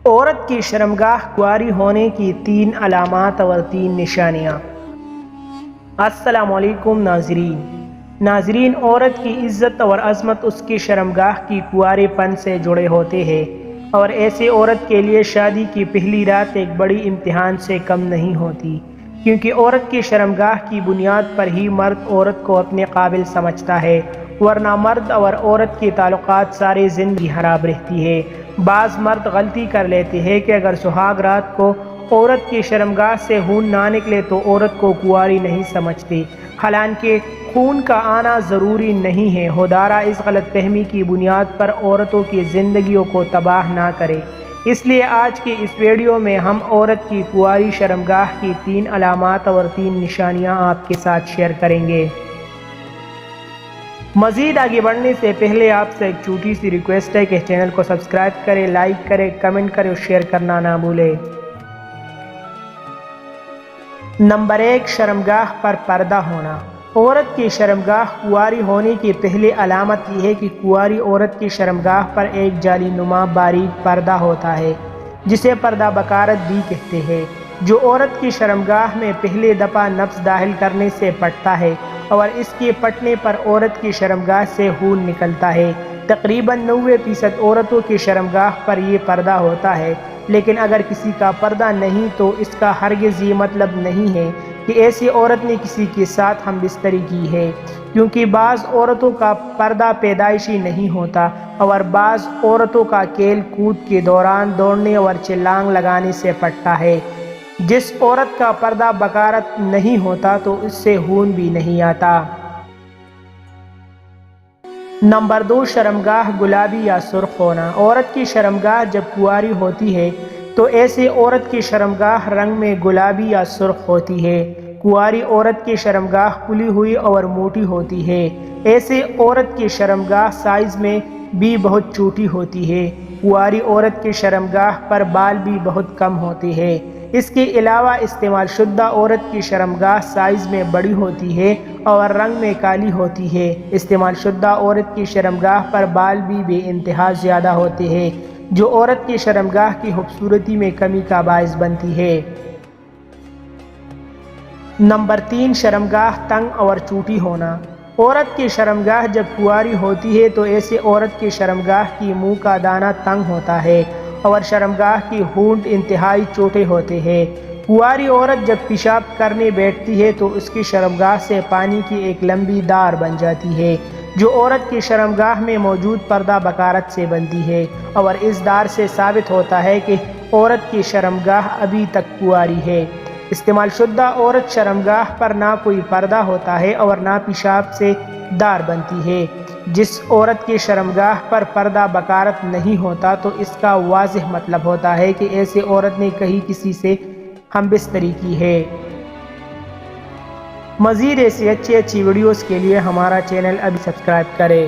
عورت کی شرمگاہ کنواری ہونے کی 3 علامات اور 3 نشانیاں۔ السلام علیکم ناظرین، عورت کی عزت اور عظمت اس کی شرمگاہ کی کنوارے پن سے جڑے ہوتے ہیں، اور ایسے عورت کے لیے شادی کی پہلی رات ایک بڑی امتحان سے کم نہیں ہوتی، کیونکہ عورت کی شرمگاہ کی بنیاد پر ہی مرد عورت کو اپنے قابل سمجھتا ہے، ورنہ مرد اور عورت کے تعلقات ساری زندگی خراب رہتی ہے۔ بعض مرد غلطی کر لیتے ہیں کہ اگر سہاگ رات کو عورت کی شرمگاہ سے خون نہ نکلے تو عورت کو کنواری نہیں سمجھتے، حالانکہ خون کا آنا ضروری نہیں ہے۔ خدارا اس غلط فہمی کی بنیاد پر عورتوں کی زندگیوں کو تباہ نہ کرے۔ اس لیے آج کی اس ویڈیو میں ہم عورت کی کنواری شرمگاہ کی 3 علامات اور 3 نشانیاں آپ کے ساتھ شیئر کریں گے۔ مزید آگے بڑھنے سے پہلے آپ سے ایک چھوٹی سی ریکویسٹ ہے کہ چینل کو سبسکرائب کریں، لائک کریں، کمنٹ کریں اور شیئر کرنا نہ بھولیں۔ نمبر 1، شرمگاہ پر پردہ ہونا۔ عورت کی شرمگاہ کنواری ہونے کی پہلی علامت یہ ہے کہ کنواری عورت کی شرمگاہ پر ایک جالی نما باریک پردہ ہوتا ہے، جسے پردہ بکارت بھی کہتے ہیں، جو عورت کی شرمگاہ میں پہلی دفعہ نفس داخل کرنے سے پھٹتا ہے، اور اس کے پھٹنے پر عورت کی شرمگاہ سے خون نکلتا ہے۔ تقریباً 90% عورتوں کی شرمگاہ پر یہ پردہ ہوتا ہے، لیکن اگر کسی کا پردہ نہیں تو اس کا ہرگز یہ مطلب نہیں ہے کہ ایسی عورت نے کسی کے ساتھ ہم بستری کی ہے، کیونکہ بعض عورتوں کا پردہ پیدائشی نہیں ہوتا، اور بعض عورتوں کا کھیل کود کے دوران دوڑنے اور چھلانگ لگانے سے پھٹتا ہے۔ جس عورت کا پردہ بکارت نہیں ہوتا تو اس سے خون بھی نہیں آتا۔ نمبر 2، شرمگاہ گلابی یا سرخ ہونا۔ عورت کی شرمگاہ جب کنواری ہوتی ہے تو ایسے عورت کی شرمگاہ رنگ میں گلابی یا سرخ ہوتی ہے۔ کنواری عورت کی شرمگاہ کھلی ہوئی اور موٹی ہوتی ہے۔ ایسے عورت کی شرمگاہ سائز میں بھی بہت چھوٹی ہوتی ہے۔ کنواری عورت کی شرمگاہ پر بال بھی بہت کم ہوتے ہیں۔ اس کے علاوہ استعمال شدہ عورت کی شرمگاہ سائز میں بڑی ہوتی ہے اور رنگ میں کالی ہوتی ہے۔ استعمال شدہ عورت کی شرمگاہ پر بال بھی بے انتہا زیادہ ہوتے ہیں، جو عورت کی شرمگاہ کی خوبصورتی میں کمی کا باعث بنتی ہے۔ نمبر 3، شرمگاہ تنگ اور چھوٹی ہونا۔ عورت کی شرمگاہ جب کنواری ہوتی ہے تو ایسے عورت کی شرمگاہ کی منہ کا دانہ تنگ ہوتا ہے اور شرمگاہ کی ہونٹ انتہائی چھوٹے ہوتے ہیں۔ کنواری عورت جب پیشاب کرنے بیٹھتی ہے تو اس کی شرمگاہ سے پانی کی ایک لمبی دھار بن جاتی ہے، جو عورت کی شرمگاہ میں موجود پردہ بکارت سے بنتی ہے، اور اس دھار سے ثابت ہوتا ہے کہ عورت کی شرمگاہ ابھی تک کنواری ہے۔ استعمال شدہ عورت شرمگاہ پر نہ کوئی پردہ ہوتا ہے اور نہ پیشاب سے دھار بنتی ہے۔ جس عورت کی شرمگاہ پر پردہ بکارت نہیں ہوتا تو اس کا واضح مطلب ہوتا ہے کہ ایسے عورت نے کہیں کسی سے ہم بستری کی ہے۔ مزید ایسی اچھی ویڈیوز کے لیے ہمارا چینل ابھی سبسکرائب کریں۔